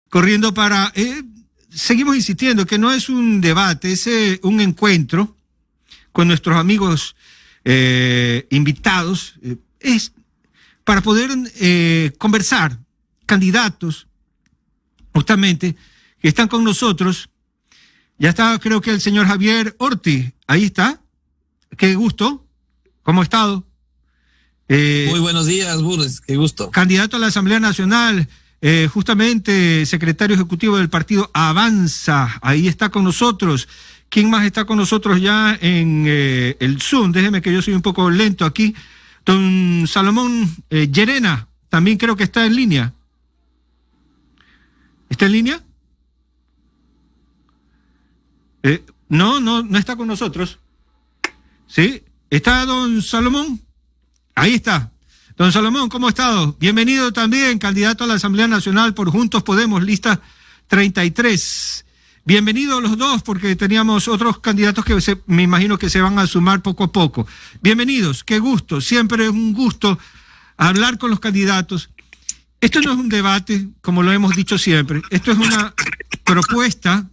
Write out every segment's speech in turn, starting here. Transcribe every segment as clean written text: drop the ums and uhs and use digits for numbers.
corriendo para... seguimos insistiendo que no es un debate, es un encuentro con nuestros amigos invitados, es para poder conversar, candidatos, justamente, que están con nosotros. Ya está, creo que el señor Javier Ortiz, ahí está. Qué gusto, ¿cómo ha estado? Muy buenos días, Burles, qué gusto. Candidato a la Asamblea Nacional, justamente secretario ejecutivo del partido Avanza, ahí está con nosotros. ¿Quién más está con nosotros ya en el Zoom? Déjeme que yo soy un poco lento aquí. Don Salomón Llerena, también creo que está en línea. ¿Está en línea? No está con nosotros. ¿Sí? ¿Está don Salomón? Ahí está. Don Salomón, ¿cómo ha estado? Bienvenido también, candidato a la Asamblea Nacional por Juntos Podemos, lista 33. Bienvenidos los dos, porque teníamos otros candidatos que me imagino que se van a sumar poco a poco. Bienvenidos, qué gusto. Siempre es un gusto hablar con los candidatos. Esto no es un debate, como lo hemos dicho siempre. Esto es una propuesta,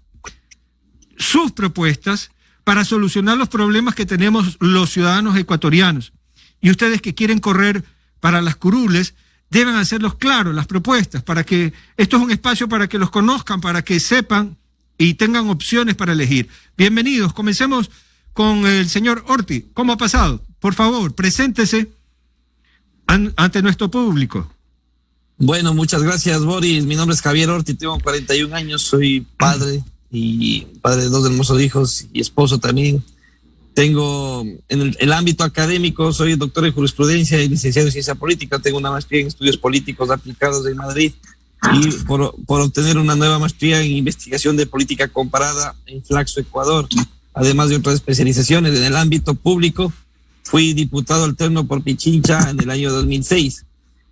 sus propuestas, para solucionar los problemas que tenemos los ciudadanos ecuatorianos. Y ustedes que quieren correr para las curules, deben hacerlos claros, las propuestas, para que esto es un espacio para que los conozcan, para que sepan y tengan opciones para elegir. Bienvenidos, comencemos con el señor Ortiz. ¿Cómo ha pasado? Por favor, preséntese ante nuestro público. Bueno, muchas gracias, Boris. Mi nombre es Javier Ortiz, tengo 41 años, soy padre y padre de 2 hermosos hijos y esposo también. Tengo en el ámbito académico, soy doctor en jurisprudencia y licenciado en ciencia política. Tengo una maestría en estudios políticos aplicados en Madrid y por obtener una nueva maestría en investigación de política comparada en Flaxo, Ecuador. Además de otras especializaciones en el ámbito público, fui diputado alterno por Pichincha en el año 2006.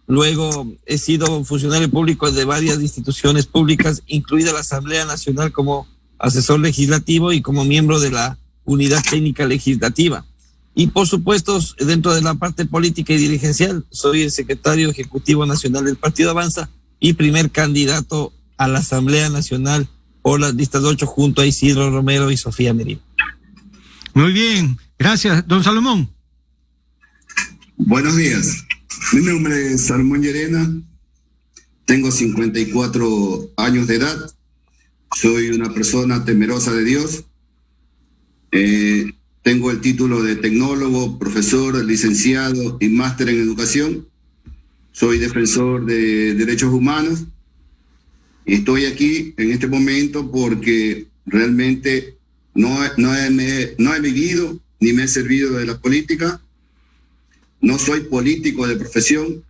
Luego he sido funcionario público de varias instituciones públicas, incluida la Asamblea Nacional, como asesor legislativo y como miembro de la Unidad Técnica Legislativa. Y por supuesto, dentro de la parte política y dirigencial, soy el secretario ejecutivo nacional del Partido Avanza y primer candidato a la Asamblea Nacional por las listas 8 junto a Isidro Romero y Sofía Merino. Muy bien, gracias. Don Salomón. Buenos días. Mi nombre es Salomón Llerena, tengo 54 años de edad, soy una persona temerosa de Dios, tengo el título de tecnólogo, profesor, licenciado y máster en educación, soy defensor de derechos humanos y estoy aquí en este momento porque realmente no he vivido ni me he servido de la política. No soy político de profesión,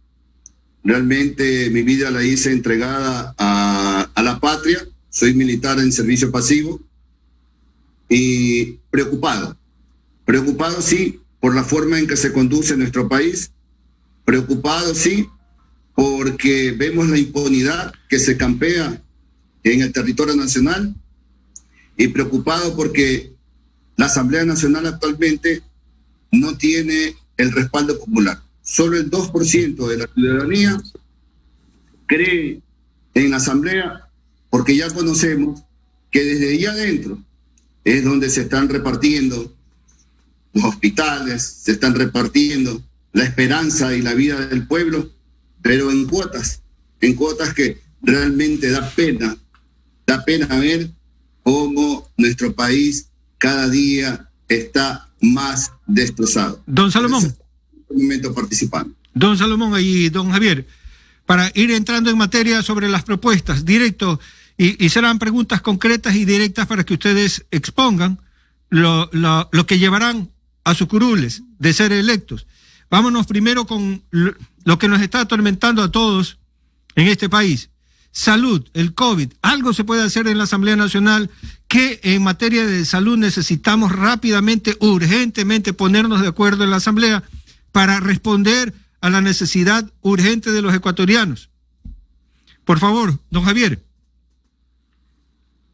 realmente mi vida la hice entregada a la patria, soy militar en servicio pasivo y preocupado sí por la forma en que se conduce nuestro país, preocupado sí porque vemos la impunidad que se campea en el territorio nacional y preocupado porque la Asamblea Nacional actualmente no tiene el respaldo popular. Solo el 2% de la ciudadanía cree en la Asamblea porque ya conocemos que desde allá adentro es donde se están repartiendo los hospitales, se están repartiendo la esperanza y la vida del pueblo, pero en cuotas que realmente da pena ver cómo nuestro país cada día está más destrozado. Don Salomón. En este momento participando. Don Salomón y don Javier, para ir entrando en materia sobre las propuestas, directo, y serán preguntas concretas y directas para que ustedes expongan lo que llevarán a sus curules de ser electos. Vámonos primero con lo que nos está atormentando a todos en este país. Salud, el COVID. Algo se puede hacer en la Asamblea Nacional que en materia de salud necesitamos rápidamente, urgentemente ponernos de acuerdo en la Asamblea para responder a la necesidad urgente de los ecuatorianos. Por favor, don Javier.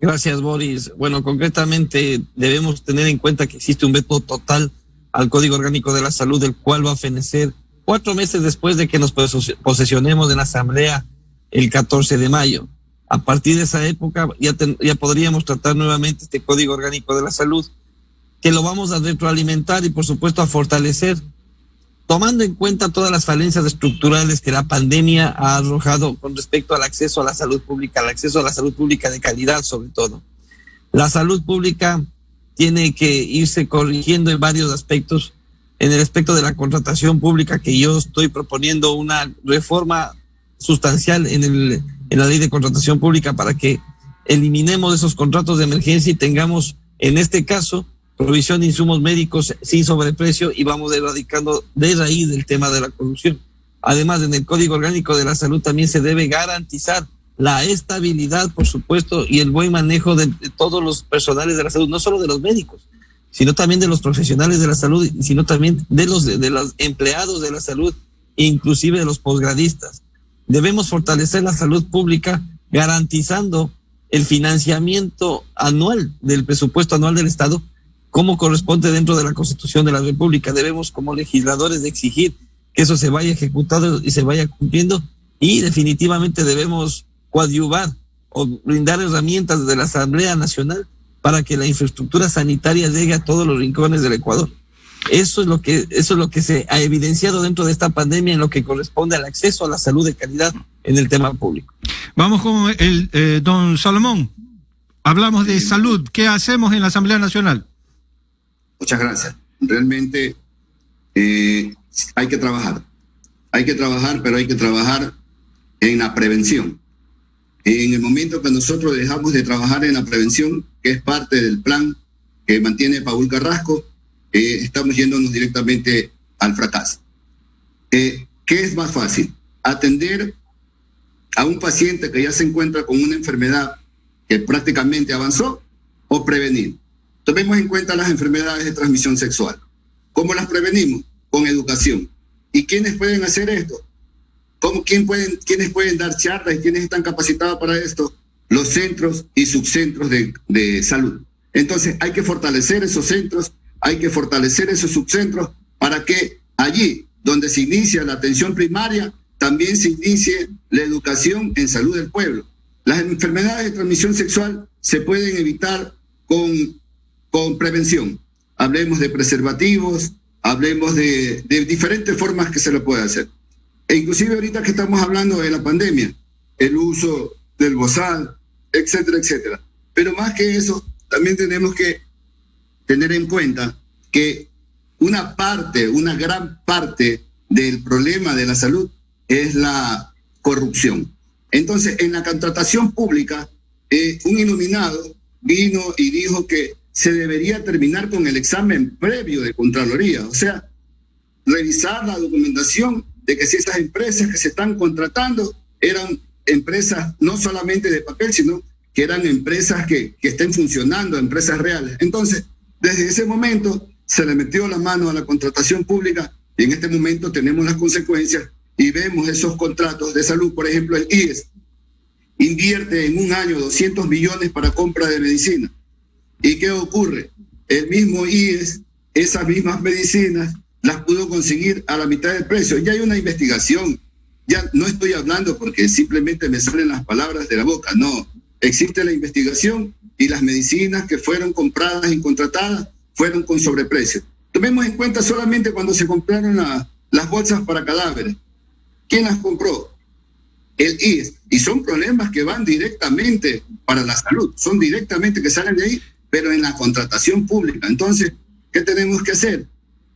Gracias, Boris. Bueno, concretamente debemos tener en cuenta que existe un veto total al Código Orgánico de la Salud, el cual va a fenecer 4 meses después de que nos posesionemos en la Asamblea el 14 de mayo. A partir de esa época ya podríamos tratar nuevamente este Código Orgánico de la Salud, que lo vamos a retroalimentar y por supuesto a fortalecer, tomando en cuenta todas las falencias estructurales que la pandemia ha arrojado con respecto al acceso a la salud pública, al acceso a la salud pública de calidad sobre todo. La salud pública tiene que irse corrigiendo en varios aspectos. En el aspecto de la contratación pública, que yo estoy proponiendo una reforma sustancial en la ley de contratación pública para que eliminemos esos contratos de emergencia y tengamos, en este caso, provisión de insumos médicos sin sobreprecio, y vamos erradicando de raíz el tema de la corrupción. Además, en el Código Orgánico de la Salud también se debe garantizar la estabilidad, por supuesto, y el buen manejo de todos los personales de la salud, no solo de los médicos, sino también de los profesionales de la salud, sino también de los empleados de la salud, inclusive de los posgradistas. Debemos fortalecer la salud pública garantizando el financiamiento anual del presupuesto anual del Estado, como corresponde dentro de la Constitución de la República. Debemos, como legisladores, de exigir que eso se vaya ejecutado y se vaya cumpliendo, y definitivamente debemos coadyuvar o brindar herramientas de la Asamblea Nacional para que la infraestructura sanitaria llegue a todos los rincones del Ecuador. Eso es lo que se ha evidenciado dentro de esta pandemia en lo que corresponde al acceso a la salud de calidad en el tema público. Vamos con don Salomón. Hablamos de salud. ¿Qué hacemos en la Asamblea Nacional? Muchas gracias. Realmente hay que trabajar, pero hay que trabajar en la prevención. En el momento que nosotros dejamos de trabajar en la prevención, que es parte del plan que mantiene Paul Carrasco, estamos yéndonos directamente al fracaso. ¿Qué es más fácil? Atender a un paciente que ya se encuentra con una enfermedad que prácticamente avanzó, o prevenir. Tomemos en cuenta las enfermedades de transmisión sexual. ¿Cómo las prevenimos? Con educación. ¿Y quiénes pueden hacer esto? ¿Quiénes pueden dar charlas y quiénes están capacitados para esto? Los centros y subcentros de salud. Entonces hay que fortalecer esos centros, hay que fortalecer esos subcentros para que allí donde se inicia la atención primaria, también se inicie la educación en salud del pueblo. Las enfermedades de transmisión sexual se pueden evitar con prevención. Hablemos de preservativos, hablemos de diferentes formas que se lo puede hacer. E inclusive ahorita que estamos hablando de la pandemia, el uso del bozal, etcétera, etcétera. Pero más que eso, también tenemos que tener en cuenta que una gran parte del problema de la salud es la corrupción. Entonces, en la contratación pública, un iluminado vino y dijo que se debería terminar con el examen previo de Contraloría, o sea, revisar la documentación de que si esas empresas que se están contratando eran empresas no solamente de papel, sino que eran empresas que estén funcionando, empresas reales. Entonces, desde ese momento se le metió la mano a la contratación pública y en este momento tenemos las consecuencias y vemos esos contratos de salud. Por ejemplo, el IES invierte en un año 200 millones para compra de medicina. ¿Y qué ocurre? El mismo IES, esas mismas medicinas, las pudo conseguir a la mitad del precio. Ya hay una investigación. Ya no estoy hablando porque simplemente me salen las palabras de la boca. No, existe la investigación y las medicinas que fueron compradas y contratadas fueron con sobreprecio. Tomemos en cuenta solamente cuando se compraron las bolsas para cadáveres. ¿Quién las compró? El IES. Y son problemas que van directamente para la salud. Son directamente que salen de ahí, pero en la contratación pública. Entonces, ¿qué tenemos que hacer?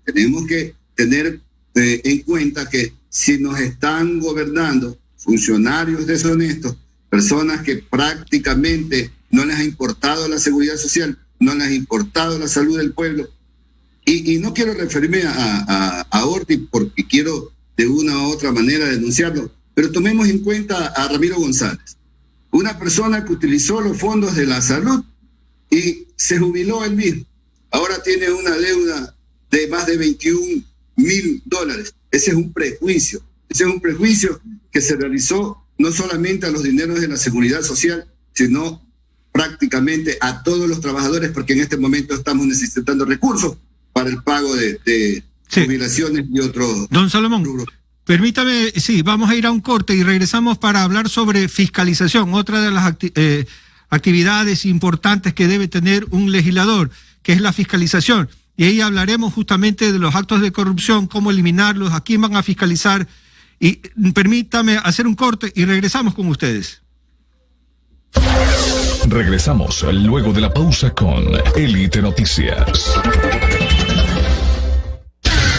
Tenemos que tener en cuenta que si nos están gobernando funcionarios deshonestos, personas que prácticamente no les ha importado la seguridad social, no les ha importado la salud del pueblo, y no quiero referirme a Ortiz porque quiero de una u otra manera denunciarlo, pero tomemos en cuenta a Ramiro González, una persona que utilizó los fondos de la salud y se jubiló él mismo. Ahora tiene una deuda de más de $21,000. Ese es un prejuicio. Ese es un prejuicio que se realizó no solamente a los dineros de la seguridad social, sino prácticamente a todos los trabajadores, porque en este momento estamos necesitando recursos para el pago de jubilaciones y otros. Don Salomón, Permítame, sí, vamos a ir a un corte y regresamos para hablar sobre fiscalización, otra de las actividades importantes que debe tener un legislador, que es la fiscalización. Y ahí hablaremos justamente de los actos de corrupción, cómo eliminarlos, a quién van a fiscalizar. Y permítame hacer un corte y regresamos con ustedes. Regresamos luego de la pausa con Élite Noticias.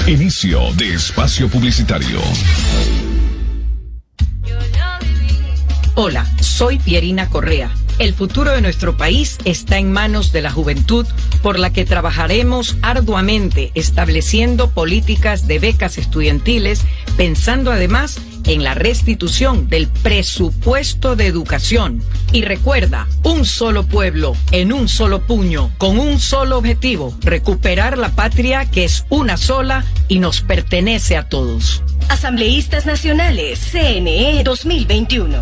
Inicio de espacio publicitario. Hola, soy Pierina Correa. El futuro de nuestro país está en manos de la juventud, por la que trabajaremos arduamente estableciendo políticas de becas estudiantiles, pensando además en la restitución del presupuesto de educación. Y recuerda, un solo pueblo, en un solo puño, con un solo objetivo: recuperar la patria, que es una sola y nos pertenece a todos. Asambleístas Nacionales, CNE 2021.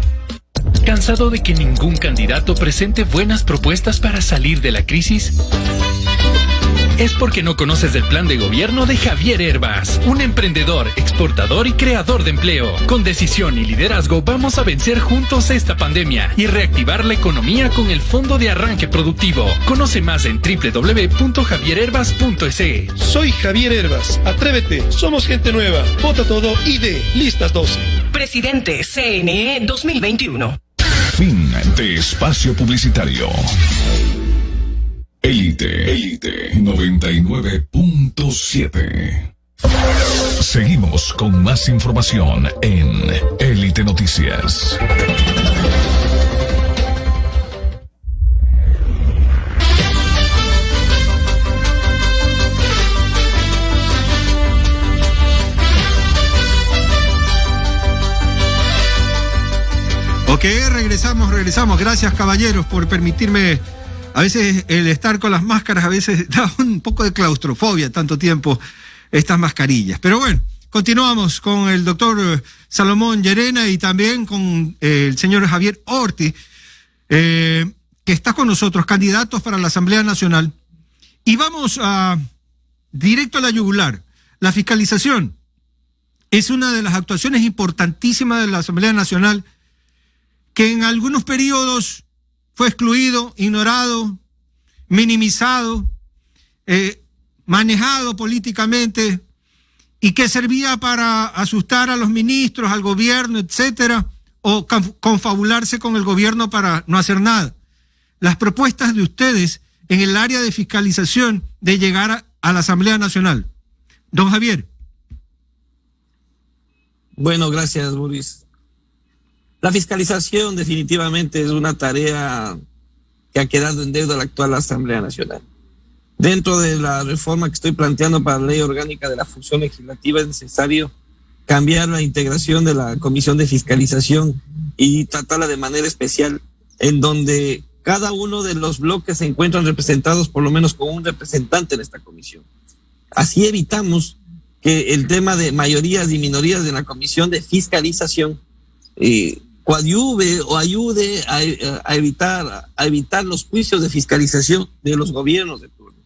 ¿Cansado de que ningún candidato presente buenas propuestas para salir de la crisis? Es porque no conoces el plan de gobierno de Javier Herbas, un emprendedor, exportador y creador de empleo. Con decisión y liderazgo vamos a vencer juntos esta pandemia y reactivar la economía con el Fondo de Arranque Productivo. Conoce más en www.javierherbas.es. Soy Javier Herbas. Atrévete, somos gente nueva. Vota todo ID, listas 12. Presidente CNE 2021. Fin de espacio publicitario. Élite 99.7. Seguimos con más información en Élite Noticias. Ok, regresamos. Gracias, caballeros, por permitirme. A veces el estar con las máscaras a veces da un poco de claustrofobia, tanto tiempo estas mascarillas. Pero bueno, continuamos con el doctor Salomón Llerena y también con el señor Javier Ortiz, que está con nosotros, candidatos para la Asamblea Nacional. Y vamos directo a la yugular. La fiscalización es una de las actuaciones importantísimas de la Asamblea Nacional, que en algunos periodos fue excluido, ignorado, minimizado, manejado políticamente, y que servía para asustar a los ministros, al gobierno, etcétera, o confabularse con el gobierno para no hacer nada. Las propuestas de ustedes en el área de fiscalización de llegar a la Asamblea Nacional. Don Javier. Bueno, gracias, Boris. La fiscalización definitivamente es una tarea que ha quedado en deuda a la actual Asamblea Nacional. Dentro de la reforma que estoy planteando para la Ley Orgánica de la Función Legislativa es necesario cambiar la integración de la Comisión de Fiscalización y tratarla de manera especial, en donde cada uno de los bloques se encuentran representados por lo menos con un representante en esta comisión. Así evitamos que el tema de mayorías y minorías de la Comisión de Fiscalización coadyuve o ayude a evitar los juicios de fiscalización de los gobiernos de turno.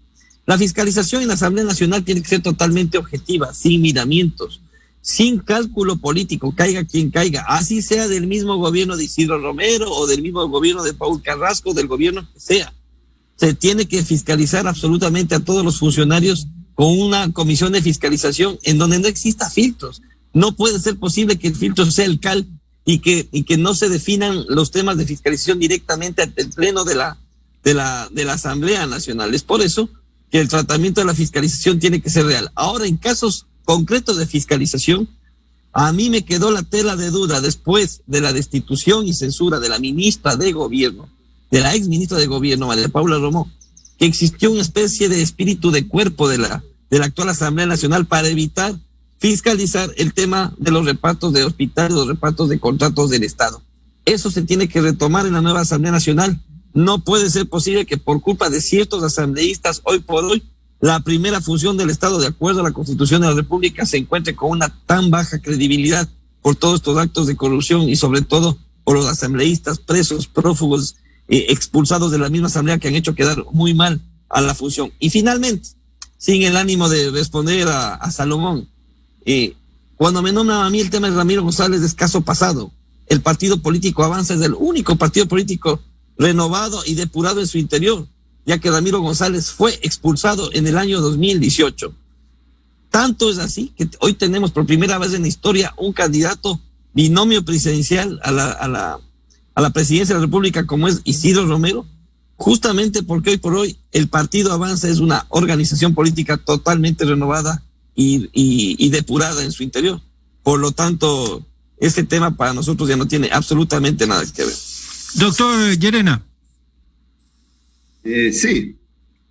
La fiscalización en la Asamblea Nacional tiene que ser totalmente objetiva, sin miramientos, sin cálculo político, caiga quien caiga, así sea del mismo gobierno de Isidro Romero o del mismo gobierno de Paul Carrasco, del gobierno que sea. Se tiene que fiscalizar absolutamente a todos los funcionarios con una comisión de fiscalización en donde no exista filtros. No puede ser posible que el filtro sea el CAL y que no se definan los temas de fiscalización directamente ante el pleno de la Asamblea Nacional. Es por eso que el tratamiento de la fiscalización tiene que ser real. Ahora, en casos concretos de fiscalización, a mí me quedó la tela de duda después de la destitución y censura de la ministra de Gobierno, de la ex ministra de Gobierno, María Paula Romó, que existió una especie de espíritu de cuerpo de la actual Asamblea Nacional para evitar fiscalizar el tema de los repartos de hospitales, los repartos de contratos del Estado. Eso se tiene que retomar en la nueva Asamblea Nacional. No puede ser posible que por culpa de ciertos asambleístas hoy por hoy la primera función del Estado, de acuerdo a la Constitución de la República, se encuentre con una tan baja credibilidad por todos estos actos de corrupción y sobre todo por los asambleístas presos, prófugos, expulsados de la misma Asamblea, que han hecho quedar muy mal a la función. Y finalmente, sin el ánimo de responder a Salomón, Cuando me nombran a mí, el tema de Ramiro González es caso pasado. El partido político Avanza es el único partido político renovado y depurado en su interior, ya que Ramiro González fue expulsado en el año 2018. Tanto es así que hoy tenemos por primera vez en la historia un candidato binomio presidencial a la presidencia de la República, como es Isidro Romero, justamente porque hoy por hoy el partido Avanza es una organización política totalmente renovada y depurada en su interior. Por lo tanto, este tema para nosotros ya no tiene absolutamente nada que ver. Doctor Llerena. Sí,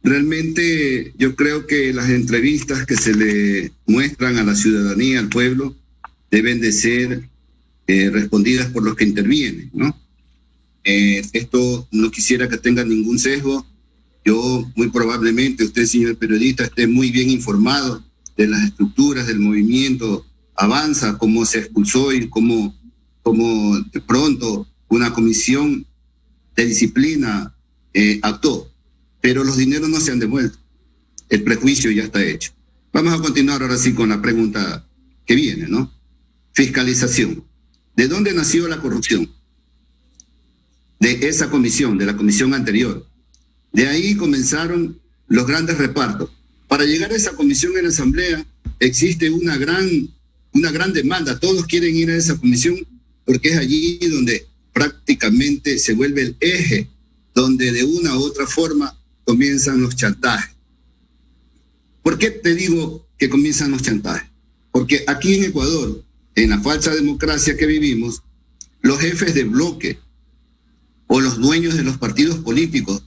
realmente yo creo que las entrevistas que se le muestran a la ciudadanía, al pueblo, deben de ser respondidas por los que intervienen, ¿no? Esto no quisiera que tenga ningún sesgo. Yo, muy probablemente, usted, señor periodista, esté muy bien informado de las estructuras del movimiento Avanza, cómo se expulsó y cómo de pronto una comisión de disciplina actuó. Pero los dineros no se han devuelto. El prejuicio ya está hecho. Vamos a continuar ahora sí con la pregunta que viene, ¿no? Fiscalización. ¿De dónde nació la corrupción? De esa comisión, de la comisión anterior. De ahí comenzaron los grandes repartos. Para llegar a esa comisión en la Asamblea existe una gran demanda. Todos quieren ir a esa comisión porque es allí donde prácticamente se vuelve el eje, donde de una u otra forma comienzan los chantajes. ¿Por qué te digo que comienzan los chantajes? Porque aquí en Ecuador, en la falsa democracia que vivimos, los jefes de bloque o los dueños de los partidos políticos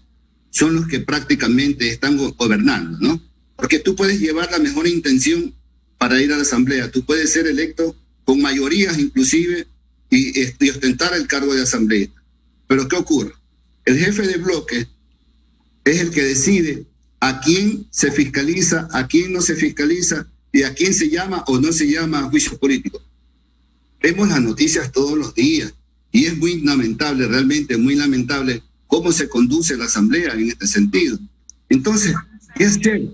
son los que prácticamente están gobernando, ¿no? Porque tú puedes llevar la mejor intención para ir a la Asamblea, tú puedes ser electo con mayorías inclusive y ostentar el cargo de asambleísta. Pero ¿qué ocurre? El jefe de bloque es el que decide a quién se fiscaliza, a quién no se fiscaliza y a quién se llama o no se llama a juicio político. Vemos las noticias todos los días y es muy lamentable, realmente muy lamentable cómo se conduce la Asamblea en este sentido. Entonces, ¿qué hacer?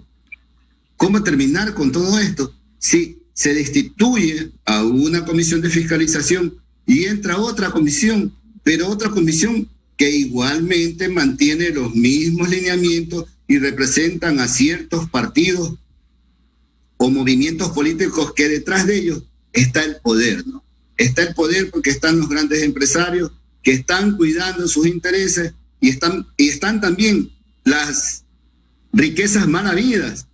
¿Cómo terminar con todo esto? Si se destituye a una comisión de fiscalización y entra otra comisión, pero otra comisión que igualmente mantiene los mismos lineamientos y representan a ciertos partidos o movimientos políticos que detrás de ellos está el poder, ¿no? Está el poder porque están los grandes empresarios que están cuidando sus intereses y están también las riquezas mal habidas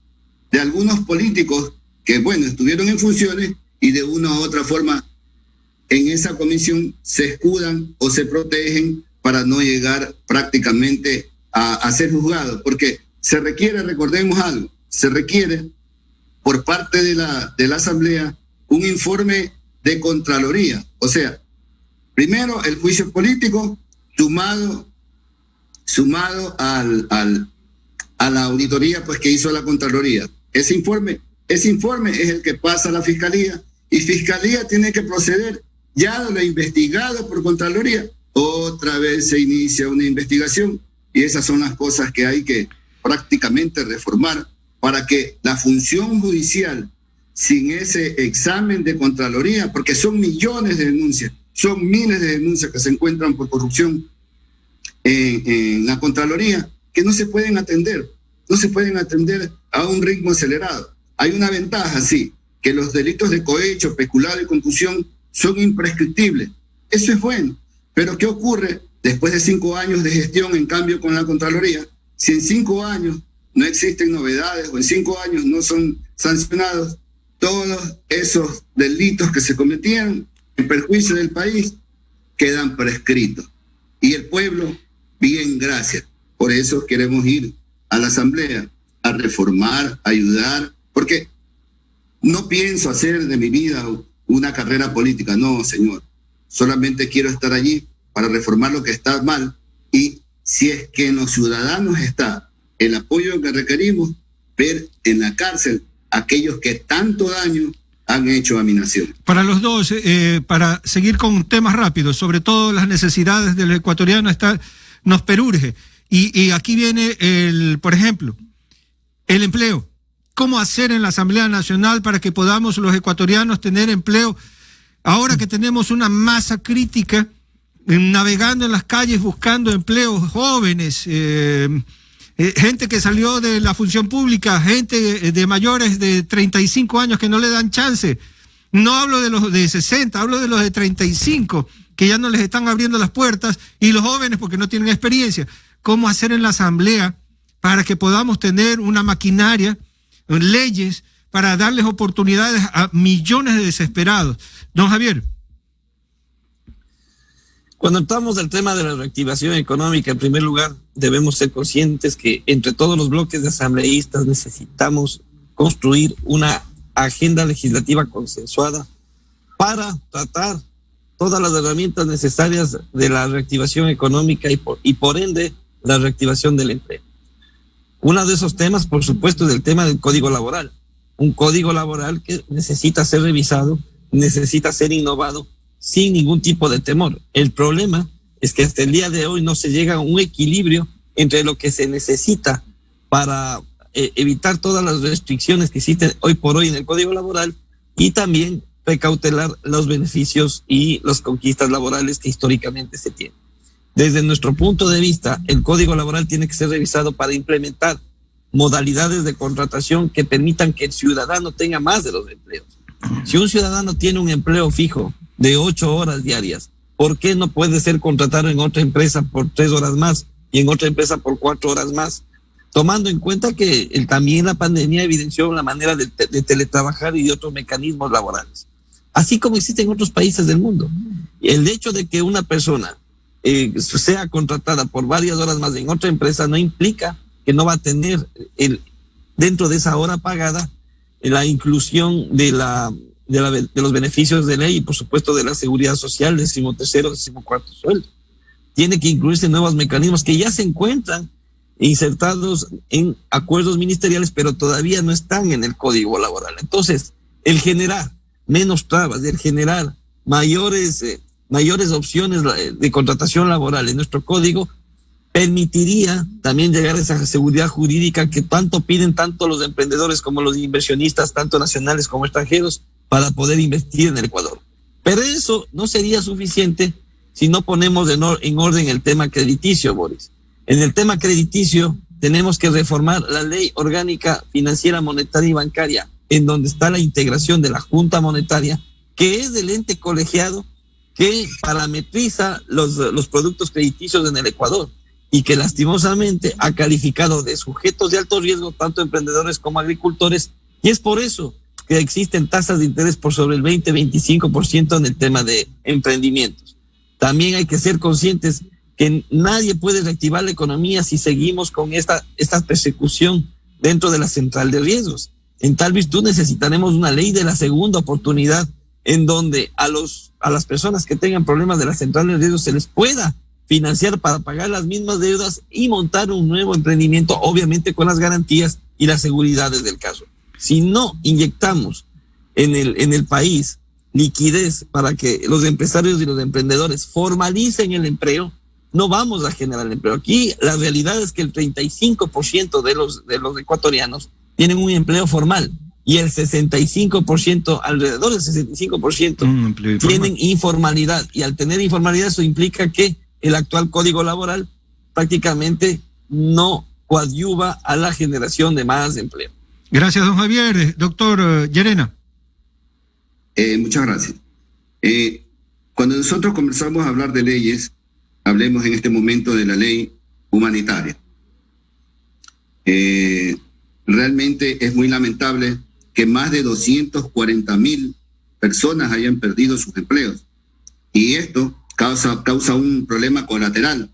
de algunos políticos que, bueno, estuvieron en funciones y de una u otra forma en esa comisión se escudan o se protegen para no llegar prácticamente a ser juzgados, porque se requiere, recordemos algo, se requiere por parte de la Asamblea un informe de Contraloría, o sea, primero el juicio político sumado a la auditoría pues que hizo la Contraloría. Ese informe es el que pasa a la Fiscalía y Fiscalía tiene que proceder ya de lo investigado por Contraloría. Otra vez se inicia una investigación y esas son las cosas que hay que prácticamente reformar para que la función judicial, sin ese examen de Contraloría, porque son millones de denuncias, son miles de denuncias que se encuentran por corrupción en la Contraloría, que no se pueden atender a un ritmo acelerado. Hay una ventaja, sí, que los delitos de cohecho, peculado y concusión son imprescriptibles. Eso es bueno. Pero ¿qué ocurre después de 5 años de gestión, en cambio, con la Contraloría? Si en 5 años no existen novedades o en 5 años no son sancionados todos esos delitos que se cometieron en perjuicio del país, quedan prescritos. Y el pueblo, bien, gracias. Por eso queremos ir a la Asamblea a reformar, a ayudar, porque no pienso hacer de mi vida una carrera política, no, señor. Solamente quiero estar allí para reformar lo que está mal y si es que en los ciudadanos está el apoyo que requerimos, ver en la cárcel a aquellos que tanto daño han hecho a mi nación. Para los dos, para seguir con temas rápidos, sobre todo las necesidades del ecuatoriano nos perurge. Y aquí viene, por ejemplo, el empleo. cómo hacer en la Asamblea Nacional para que podamos los ecuatorianos tener empleo. Ahora que tenemos una masa crítica navegando en las calles buscando empleos, jóvenes, gente que salió de la función pública, gente de mayores de 35 años que no le dan chance. No hablo de los de 60, hablo de los de 35, que ya no les están abriendo las puertas, y los jóvenes porque no tienen experiencia. ¿Cómo hacer en la Asamblea para que podamos tener una maquinaria, leyes, para darles oportunidades a millones de desesperados? Don Javier. Cuando entramos al tema de la reactivación económica, en primer lugar, debemos ser conscientes que entre todos los bloques de asambleístas necesitamos construir una agenda legislativa consensuada para tratar todas las herramientas necesarias de la reactivación económica y por ende la reactivación del empleo. Uno de esos temas, por supuesto, es el tema del código laboral. Un código laboral que necesita ser revisado, necesita ser innovado sin ningún tipo de temor. El problema es que hasta el día de hoy no se llega a un equilibrio entre lo que se necesita para evitar todas las restricciones que existen hoy por hoy en el código laboral y también precautelar los beneficios y las conquistas laborales que históricamente se tienen. Desde nuestro punto de vista, el código laboral tiene que ser revisado para implementar modalidades de contratación que permitan que el ciudadano tenga más de los empleos. Si un ciudadano tiene un empleo fijo de 8 horas diarias, ¿por qué no puede ser contratado en otra empresa por 3 horas más y en otra empresa por 4 horas más? Tomando en cuenta que también la pandemia evidenció la manera de teletrabajar y de otros mecanismos laborales, así como existen en otros países del mundo. El hecho de que una persona sea contratada por varias horas más en otra empresa no implica que no va a tener dentro de esa hora pagada la inclusión de los beneficios de ley y por supuesto de la seguridad social, 13º, 14º sueldo. Tiene que incluirse nuevos mecanismos que ya se encuentran insertados en acuerdos ministeriales, pero todavía no están en el código laboral. Entonces, el generar menos trabas, el generar mayores opciones de contratación laboral en nuestro código permitiría también llegar a esa seguridad jurídica que tanto piden tanto los emprendedores como los inversionistas, tanto nacionales como extranjeros, para poder invertir en el Ecuador. Pero eso no sería suficiente si no ponemos en orden el tema crediticio, Boris. En el tema crediticio tenemos que reformar la Ley Orgánica Financiera, Monetaria y Bancaria, en donde está la integración de la Junta Monetaria, que es el ente colegiado que parametriza los productos crediticios en el Ecuador y que lastimosamente ha calificado de sujetos de alto riesgo tanto emprendedores como agricultores, y es por eso que existen tasas de interés por sobre el 20-25% en el tema de emprendimientos. También hay que ser conscientes que nadie puede reactivar la economía si seguimos con esta persecución dentro de la central de riesgos. En tal virtud necesitaremos una ley de la segunda oportunidad en donde a las personas que tengan problemas de la central de riesgos se les pueda financiar para pagar las mismas deudas y montar un nuevo emprendimiento, obviamente con las garantías y las seguridades del caso. Si no inyectamos en el país liquidez para que los empresarios y los emprendedores formalicen el empleo, no vamos a generar empleo. Aquí la realidad es que el 35% de los ecuatorianos tienen un empleo formal y el 65%, alrededor del 65%, tienen informalidad. Y al tener informalidad eso implica que el actual código laboral prácticamente no coadyuva a la generación de más empleo. Gracias, don Javier. Doctor Llerena. Muchas gracias. Cuando nosotros comenzamos a hablar de leyes, hablemos en este momento de la ley humanitaria. Realmente es muy lamentable que más de 240,000 personas hayan perdido sus empleos. Y esto causa un problema colateral,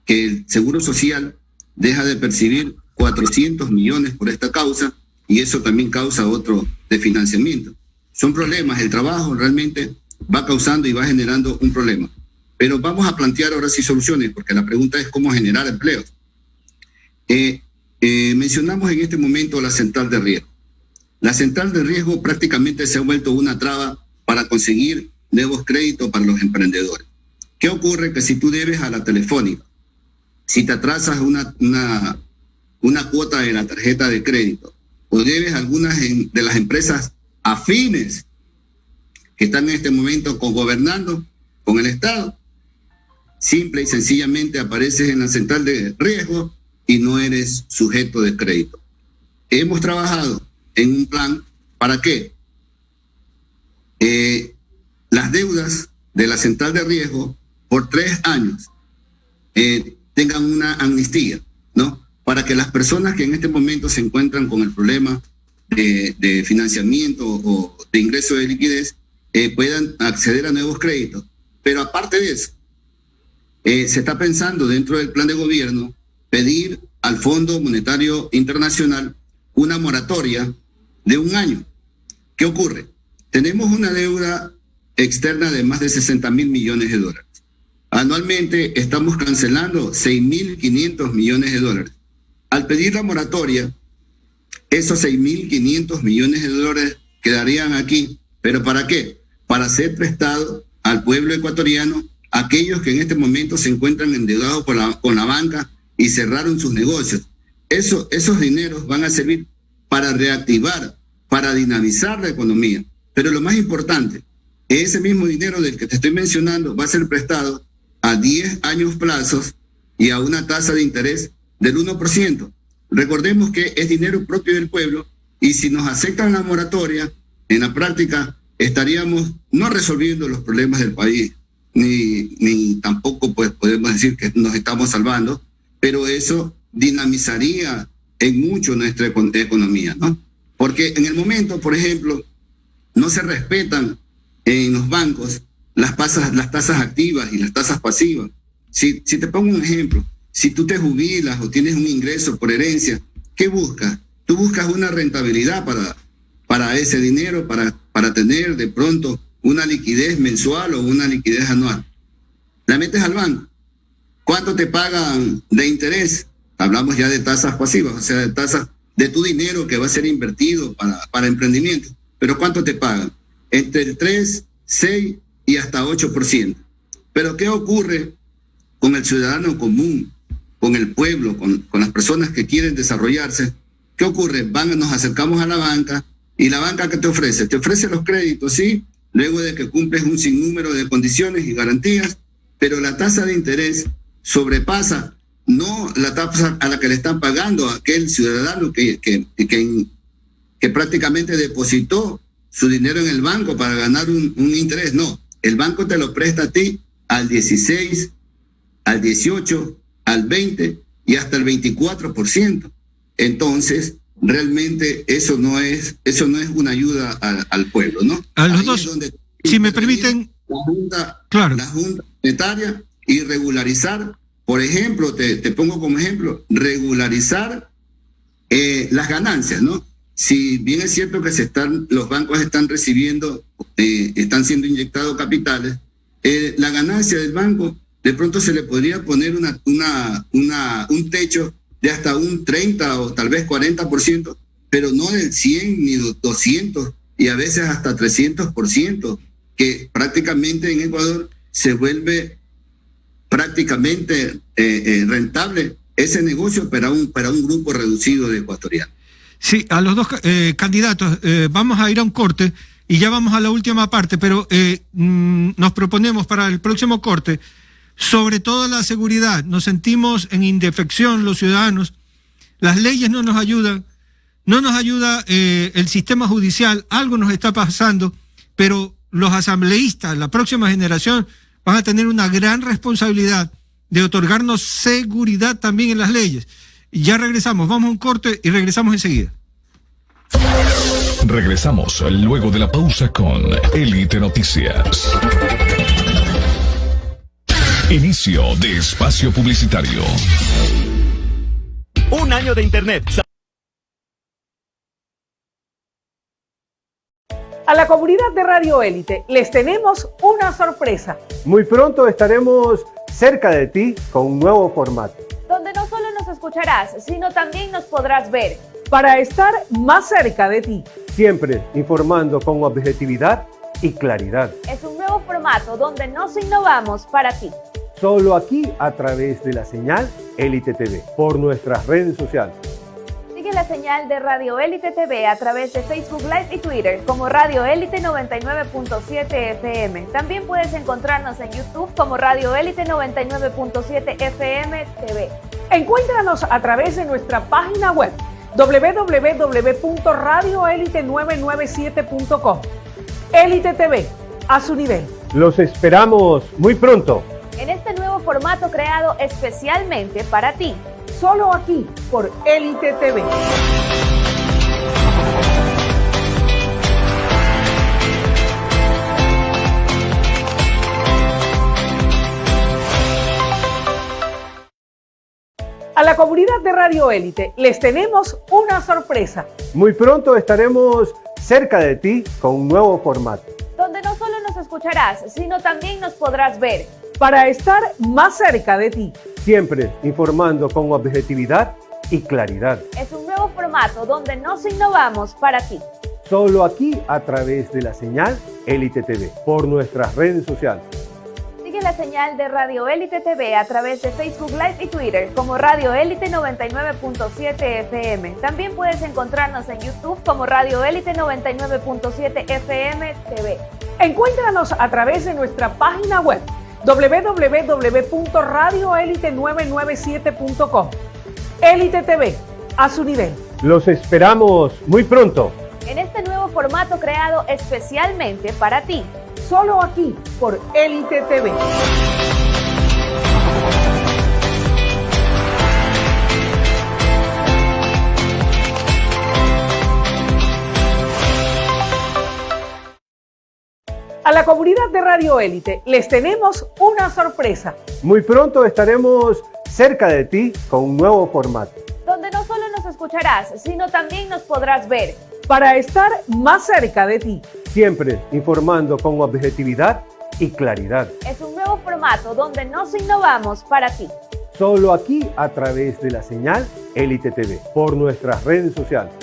que el Seguro Social deja de percibir 400 millones por esta causa, y eso también causa otro de financiamiento. Son problemas, el trabajo realmente va causando y va generando un problema. Pero vamos a plantear ahora sí soluciones, porque la pregunta es cómo generar empleos. Mencionamos en este momento la central de riesgo. La central de riesgo prácticamente se ha vuelto una traba para conseguir nuevos créditos para los emprendedores. ¿Qué ocurre? Que si tú debes a la Telefónica, si te atrasas una cuota de la tarjeta de crédito o debes a algunas de las empresas afines que están en este momento gobernando con el Estado, simple y sencillamente apareces en la central de riesgo y no eres sujeto de crédito. Hemos trabajado en un plan para que las deudas de la central de riesgo por 3 años tengan una amnistía, ¿no? Para que las personas que en este momento se encuentran con el problema de financiamiento o de ingreso de liquidez puedan acceder a nuevos créditos. Pero aparte de eso, se está pensando dentro del plan de gobierno pedir al Fondo Monetario Internacional una moratoria de 1 año. ¿Qué ocurre? Tenemos una deuda externa de más de 60.000 millones de dólares. Anualmente estamos cancelando 6.500 millones de dólares. Al pedir la moratoria, esos 6.500 millones de dólares quedarían aquí. ¿Pero para qué? Para ser prestado al pueblo ecuatoriano, aquellos que en este momento se encuentran endeudados con la banca y cerraron sus negocios. Esos dineros van a servir para reactivar, para dinamizar la economía. Pero lo más importante, ese mismo dinero del que te estoy mencionando va a ser prestado a 10 años plazos y a una tasa de interés del 1%. Recordemos que es dinero propio del pueblo y si nos aceptan la moratoria, en la práctica estaríamos no resolviendo los problemas del país, ni tampoco pues podemos decir que nos estamos salvando, pero eso dinamizaría en mucho nuestra economía, ¿no? Porque en el momento, por ejemplo, no se respetan en los bancos las tasas activas y las tasas pasivas. Si te pongo un ejemplo, si tú te jubilas o tienes un ingreso por herencia, ¿qué buscas? Tú buscas una rentabilidad para ese dinero, para tener de pronto una liquidez mensual o una liquidez anual. La metes al banco. ¿Cuánto te pagan de interés? Hablamos ya de tasas pasivas, o sea, de tasas de tu dinero que va a ser invertido para emprendimiento. Pero ¿cuánto te pagan? Entre el 3, 6 y hasta 8%. Pero ¿qué ocurre con el ciudadano común, con el pueblo, con las personas que quieren desarrollarse? ¿Qué ocurre? Nos acercamos a la banca y la banca ¿qué te ofrece? Te ofrece los créditos, sí, luego de que cumples un sinnúmero de condiciones y garantías, pero la tasa de interés sobrepasa no la tasa a la que le están pagando a aquel ciudadano que prácticamente depositó su dinero en el banco para ganar un interés. No, el banco te lo presta a ti al 16, al 18, al 20 y hasta el 24%. Entonces, realmente eso no es una ayuda al pueblo, ¿no? A los dos, si me permiten, la Junta Monetaria y regularizar, por ejemplo, te pongo como ejemplo, regularizar las ganancias, ¿no? Si bien es cierto que los bancos están recibiendo, están siendo inyectados capitales, la ganancia del banco de pronto se le podría poner un techo de hasta un 30 o tal vez 40%, pero no del 100 ni 200 y a veces hasta 300%, que prácticamente en Ecuador se vuelve prácticamente rentable ese negocio para un grupo reducido de ecuatorianos. Sí, a los dos candidatos vamos a ir a un corte y ya vamos a la última parte, pero nos proponemos para el próximo corte sobre todo la seguridad. Nos sentimos en indefección los ciudadanos, las leyes no nos ayudan, no nos ayuda el sistema judicial, algo nos está pasando, pero los asambleístas, la próxima generación, van a tener una gran responsabilidad de otorgarnos seguridad también en las leyes. Ya regresamos, vamos a un corte y regresamos enseguida. Regresamos luego de la pausa con Élite Noticias. Inicio de espacio publicitario. Un año de internet. A la comunidad de Radio Élite les tenemos una sorpresa. Muy pronto estaremos cerca de ti con un nuevo formato, donde no solo nos escucharás, sino también nos podrás ver. Para estar más cerca de ti. Siempre informando con objetividad y claridad. Es un nuevo formato donde nos innovamos para ti. Solo aquí a través de la señal Élite TV, por nuestras redes sociales. Síguenos la señal de Radio Élite TV a través de Facebook Live y Twitter como Radio Élite 99.7 FM. También puedes encontrarnos en YouTube como Radio Élite 99.7 FM TV. Encuéntranos a través de nuestra página web www.radioelite997.com. Élite TV, a su nivel. Los esperamos muy pronto. En este nuevo formato creado especialmente para ti. Solo aquí por Élite TV. A la comunidad de Radio Élite les tenemos una sorpresa. Muy pronto estaremos cerca de ti con un nuevo formato. Donde no solo nos escucharás, sino también nos podrás ver. Para estar más cerca de ti. Siempre informando con objetividad y claridad. Es un nuevo formato donde nos innovamos para ti. Solo aquí a través de la señal Élite TV, por nuestras redes sociales. Sigue la señal de Radio Élite TV a través de Facebook Live y Twitter como Radio Élite 99.7 FM. También puedes encontrarnos en YouTube como Radio Élite 99.7 FM TV. Encuéntranos a través de nuestra página web www.radioelite997.com. Élite TV, a su nivel. Los esperamos muy pronto. En este nuevo formato creado especialmente para ti. Solo aquí por Élite TV. A la comunidad de Radio Élite les tenemos una sorpresa. Muy pronto estaremos cerca de ti con un nuevo formato. Donde no solo nos escucharás, sino también nos podrás ver. Para estar más cerca de ti. Siempre informando con objetividad y claridad. Es un nuevo formato donde nos innovamos para ti. Solo aquí a través de la señal Élite TV, por nuestras redes sociales.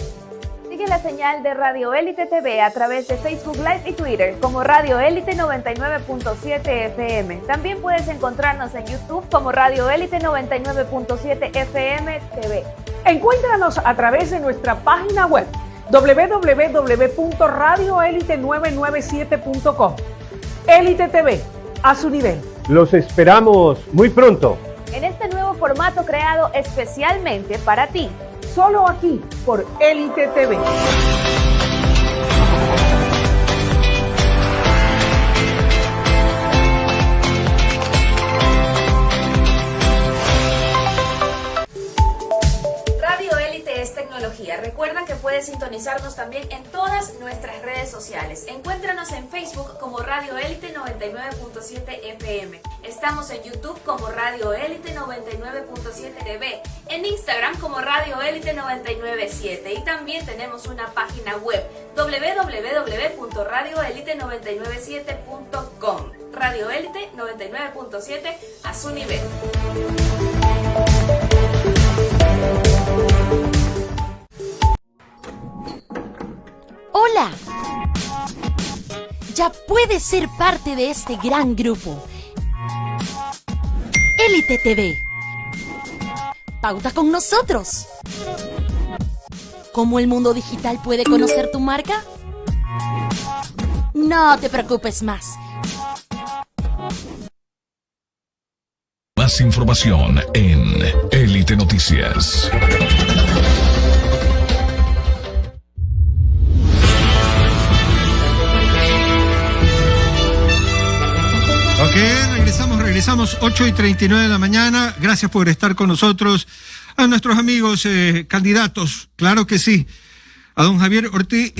Sigue la señal de Radio Élite TV a través de Facebook Live y Twitter como Radio Élite 99.7 FM. También puedes encontrarnos en YouTube como Radio Élite 99.7 FM TV. Encuéntranos a través de nuestra página web www.radioelite997.com. Élite TV, a su nivel. Los esperamos muy pronto. En este nuevo formato creado especialmente para ti. Solo aquí por Élite TV. Radio Élite es tecnología. Recuerda que puedes sintonizarnos también en todas nuestras redes sociales. Encuéntranos en Facebook como Radio Élite 99.7 FM. Estamos en YouTube como Radio Élite 99.7 TV. En Instagram como Radio Élite 99.7. Y también tenemos una página web www.radioelite997.com. Radio Élite 99.7 a su nivel. ¡Hola! Ya puedes ser parte de este gran grupo. Élite TV. Pauta con nosotros. ¿Cómo el mundo digital puede conocer tu marca? No te preocupes más. Más información en Élite Noticias. Ok, regresamos 8:39 de la mañana. Gracias por estar con nosotros. A nuestros amigos candidatos, claro que sí. A don Javier Ortiz,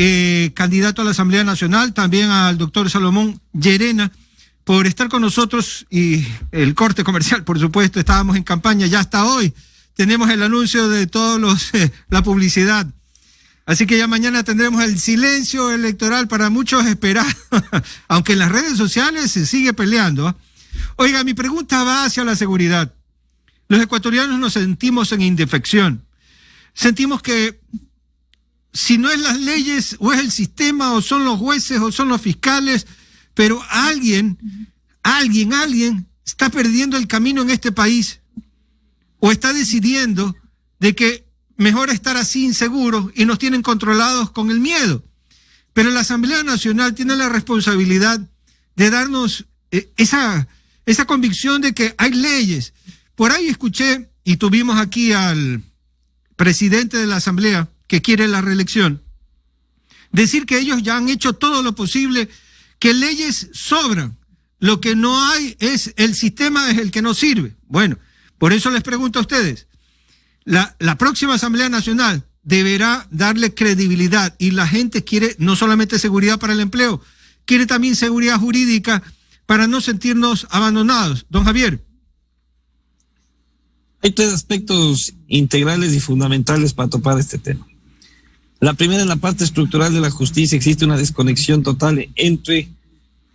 candidato a la Asamblea Nacional, también al doctor Salomón Llerena, por estar con nosotros, y el corte comercial, por supuesto. Estábamos en campaña, ya hasta hoy tenemos el anuncio de todos la publicidad. Así que ya mañana tendremos el silencio electoral para muchos esperar, aunque en las redes sociales se sigue peleando, ¿eh? Oiga, mi pregunta va hacia la seguridad. Los ecuatorianos nos sentimos en indefección. Sentimos que si no es las leyes, o es el sistema, o son los jueces, o son los fiscales, pero alguien está perdiendo el camino en este país, o está decidiendo de que mejor estar así inseguros y nos tienen controlados con el miedo. Pero la Asamblea Nacional tiene la responsabilidad de darnos esa convicción de que hay leyes. Por ahí escuché, y tuvimos aquí al presidente de la Asamblea que quiere la reelección, decir que ellos ya han hecho todo lo posible, que leyes sobran. Lo que no hay es el sistema, es el que no sirve. Bueno, por eso les pregunto a ustedes, la próxima Asamblea Nacional deberá darle credibilidad, y la gente quiere no solamente seguridad para el empleo, quiere también seguridad jurídica para no sentirnos abandonados. Don Javier. Hay 3 aspectos integrales y fundamentales para topar este tema. La primera, en la parte estructural de la justicia existe una desconexión total entre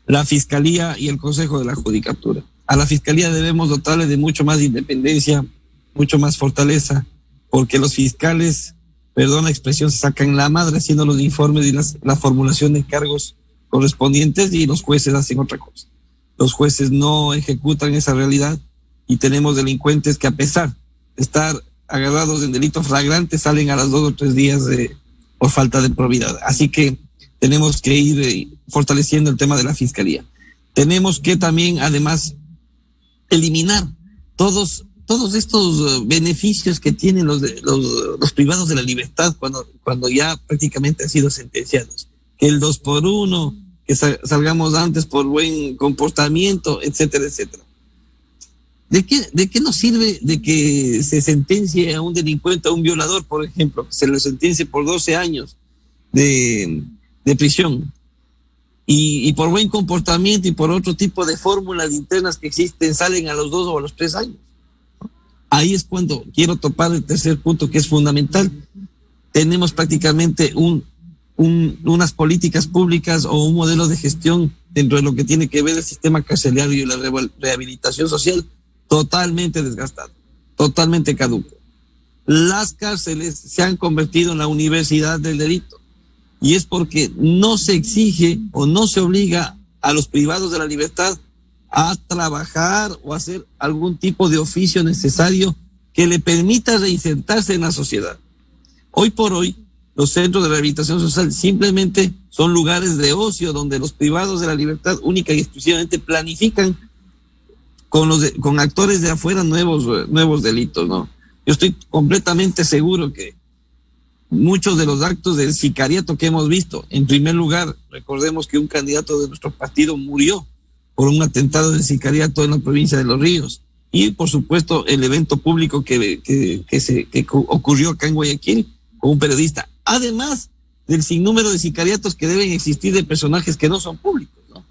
la Fiscalía y el Consejo de la Judicatura. A la Fiscalía debemos dotarle de mucho más independencia, mucho más fortaleza, porque los fiscales, perdón la expresión, se sacan la madre haciendo los informes y la formulación de cargos correspondientes, y los jueces hacen otra cosa. Los jueces no ejecutan esa realidad, y tenemos delincuentes que, a pesar de estar agarrados en delitos flagrantes, salen a las 2 o 3 días por falta de probidad. Así que tenemos que ir fortaleciendo el tema de la Fiscalía. Tenemos que también, además, eliminar todos estos beneficios que tienen los privados de la libertad cuando ya prácticamente han sido sentenciados. Que el 2x1, que salgamos antes por buen comportamiento, etcétera, etcétera. ¿De qué nos sirve de que se sentencie a un delincuente, a un violador, por ejemplo, que se le sentencie por 12 años de prisión? Y por buen comportamiento y por otro tipo de fórmulas internas que existen, salen a los 2 o a los 3 años. Ahí es cuando quiero topar el tercer punto, que es fundamental. Tenemos prácticamente unas políticas públicas o un modelo de gestión dentro de lo que tiene que ver el sistema carcelario y la rehabilitación social totalmente desgastado, totalmente caduco. Las cárceles se han convertido en la universidad del delito, y es porque no se exige o no se obliga a los privados de la libertad a trabajar o hacer algún tipo de oficio necesario que le permita reinsertarse en la sociedad. Hoy por hoy, los centros de rehabilitación social simplemente son lugares de ocio donde los privados de la libertad única y exclusivamente planifican con actores de afuera nuevos delitos, ¿no? Yo estoy completamente seguro que muchos de los actos del sicariato que hemos visto, en primer lugar, recordemos que un candidato de nuestro partido murió por un atentado de sicariato en la provincia de Los Ríos, y por supuesto el evento público que ocurrió acá en Guayaquil con un periodista, además del sinnúmero de sicariatos que deben existir de personajes que no son públicos, ¿no?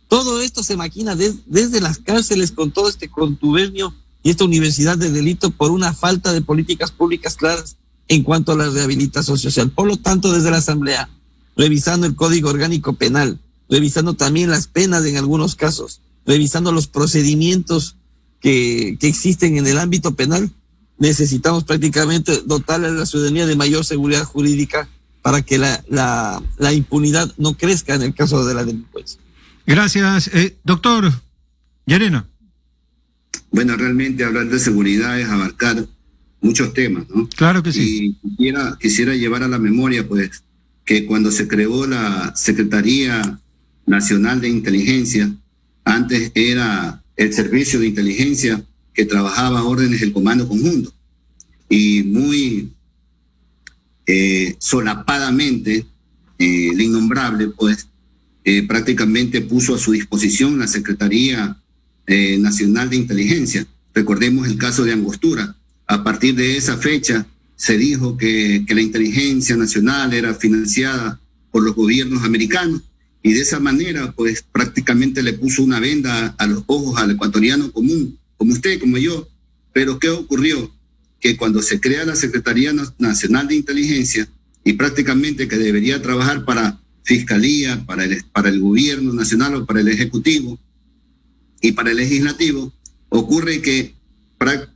Todo esto se maquina desde las cárceles, con todo este contubernio y esta universidad de delito por una falta de políticas públicas claras en cuanto a la rehabilitación social. Por lo tanto, desde la Asamblea, revisando el Código Orgánico Penal, revisando también las penas en algunos casos, revisando los procedimientos que existen en el ámbito penal, necesitamos prácticamente dotarle a la ciudadanía de mayor seguridad jurídica para que la impunidad no crezca en el caso de la delincuencia. Gracias. Doctor Llarena. Bueno, realmente hablar de seguridad es abarcar muchos temas, ¿no? Claro que sí. Y quisiera llevar a la memoria, pues, que cuando se creó la Secretaría Nacional de Inteligencia, antes era el Servicio de Inteligencia que trabajaba a órdenes del Comando Conjunto, y muy solapadamente el innombrable, pues, prácticamente puso a su disposición la Secretaría Nacional de Inteligencia. Recordemos el caso de Angostura. A partir de esa fecha se dijo que la inteligencia nacional era financiada por los gobiernos americanos, y de esa manera pues prácticamente le puso una venda a los ojos al ecuatoriano común, como usted, como yo. Pero ¿qué ocurrió? Que cuando se crea la Secretaría Nacional de Inteligencia, y prácticamente que debería trabajar para Fiscalía, para el gobierno nacional o para el Ejecutivo y para el Legislativo, ocurre que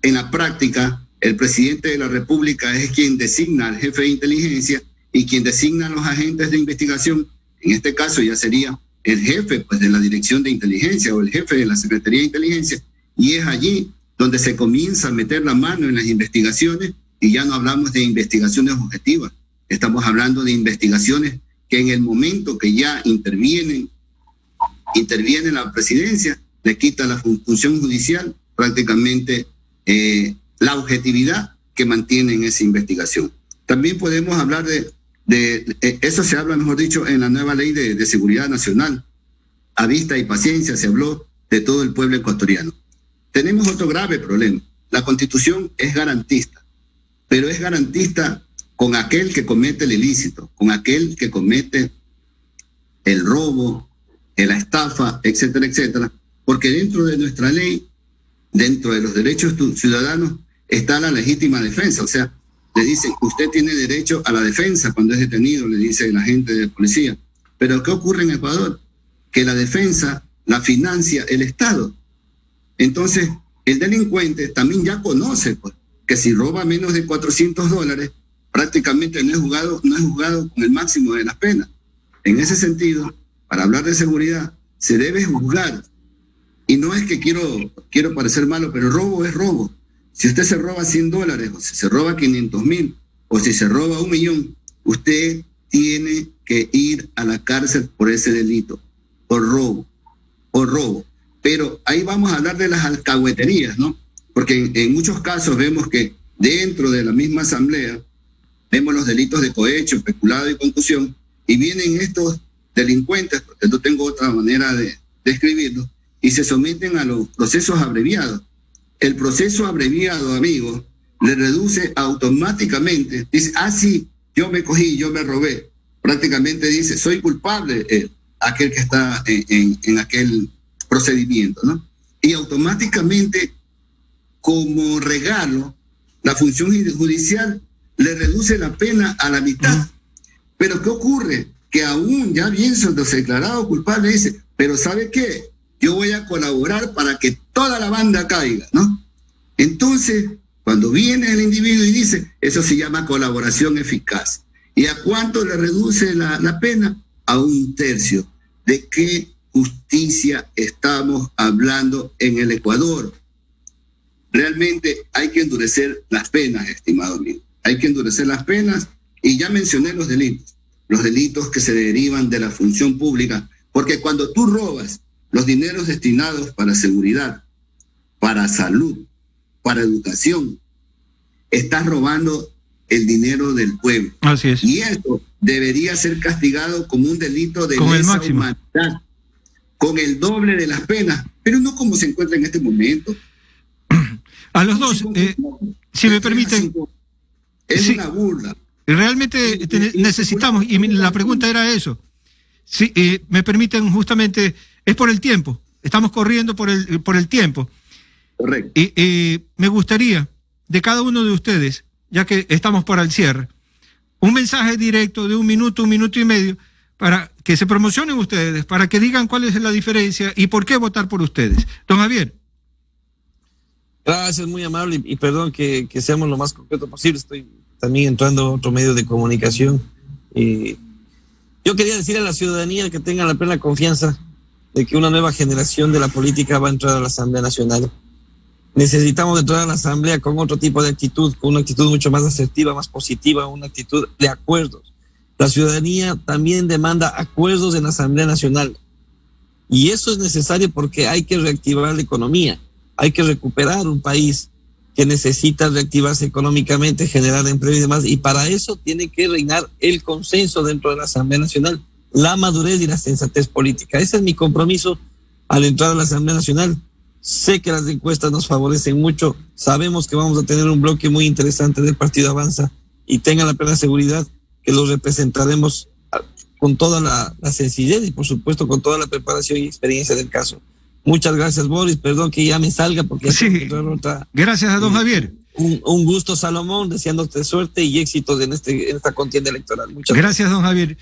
en la práctica el presidente de la República es quien designa al jefe de inteligencia y quien designa a los agentes de investigación. En este caso ya sería el jefe, pues, de la Dirección de Inteligencia o el jefe de la Secretaría de Inteligencia, y es allí donde se comienza a meter la mano en las investigaciones Y ya no hablamos de investigaciones objetivas, estamos hablando de investigaciones que en el momento que ya interviene la presidencia, le quita la función judicial prácticamente la objetividad que mantiene en esa investigación. También podemos hablar de eso se habla, mejor dicho, en la nueva ley de seguridad nacional. A vista y paciencia se habló de todo el pueblo ecuatoriano. Tenemos otro grave problema. La Constitución es garantista, pero es garantista con aquel que comete el ilícito, con aquel que comete el robo, la estafa, etcétera, etcétera, porque dentro de nuestra ley, dentro de los derechos ciudadanos, está la legítima defensa. O sea, le dicen, usted tiene derecho a la defensa cuando es detenido, le dice el agente de policía. Pero ¿qué ocurre en Ecuador? Que la defensa la financia el Estado. Entonces, el delincuente también ya conoce, pues, que si roba menos de $400, prácticamente no es juzgado con el máximo de las penas. En ese sentido, para hablar de seguridad, se debe juzgar. Y no es que quiero parecer malo, pero robo es robo. Si usted se roba $100, o si se roba 500,000, o si se roba 1 millón, usted tiene que ir a la cárcel por ese delito, por robo. Pero ahí vamos a hablar de las alcahueterías, ¿no? Porque en muchos casos vemos que dentro de la misma asamblea vemos los delitos de cohecho, peculado y concusión, y vienen estos delincuentes, porque no tengo otra manera de describirlo, y se someten a los procesos abreviados. El proceso abreviado, amigo, le reduce automáticamente, dice, sí, yo me cogí, yo me robé. Prácticamente dice, soy culpable, aquel que está en aquel procedimiento, ¿no? Y automáticamente, como regalo, la función judicial le reduce la pena a la mitad. Pero ¿qué ocurre? Que aún ya bien siendo declarado culpable, dice, pero ¿sabe qué? Yo voy a colaborar para que toda la banda caiga, ¿no? Entonces, cuando viene el individuo y dice, eso se llama colaboración eficaz. ¿Y a cuánto le reduce la pena? A 1/3. ¿De qué justicia estamos hablando en el Ecuador? Realmente hay que endurecer las penas, estimado amigo. Hay que endurecer las penas, y ya mencioné los delitos que se derivan de la función pública, porque cuando tú robas los dineros destinados para seguridad, para salud, para educación, estás robando el dinero del pueblo. Así es. Y eso debería ser castigado como un delito de lesa humanidad, con el doble de las penas, pero no como se encuentra en este momento. A los dos, si me permiten. Es una burla. Realmente necesitamos, y la pregunta era eso. Si me permiten, justamente, es por el tiempo. Estamos corriendo por el tiempo. Correcto. Y me gustaría, de cada uno de ustedes, ya que estamos para el cierre, un mensaje directo de 1 minuto, 1 minuto y medio, para que se promocionen ustedes, para que digan cuál es la diferencia y por qué votar por ustedes. Don Javier. Gracias, muy amable, y perdón que seamos lo más concreto posible. Estoy también entrando a otro medio de comunicación. Yo quería decir a la ciudadanía que tengan la plena confianza de que una nueva generación de la política va a entrar a la Asamblea Nacional. Necesitamos entrar a la Asamblea con otro tipo de actitud, con una actitud mucho más asertiva, más positiva, una actitud de acuerdos. La ciudadanía también demanda acuerdos en la Asamblea Nacional. Y eso es necesario porque hay que reactivar la economía. Hay que recuperar un país que necesita reactivarse económicamente, generar empleo y demás. Y para eso tiene que reinar el consenso dentro de la Asamblea Nacional, la madurez y la sensatez política. Ese es mi compromiso al entrar a la Asamblea Nacional. Sé que las encuestas nos favorecen mucho. Sabemos que vamos a tener un bloque muy interesante del Partido Avanza, y tengan la plena seguridad que los representaremos con toda la sencillez y, por supuesto, con toda la preparación y experiencia del caso. Muchas gracias, Boris. Perdón que ya me salga porque... Sí. Gracias a don Javier. Un gusto, Salomón, deseándote suerte y éxitos en esta contienda electoral. Muchas gracias, don Javier.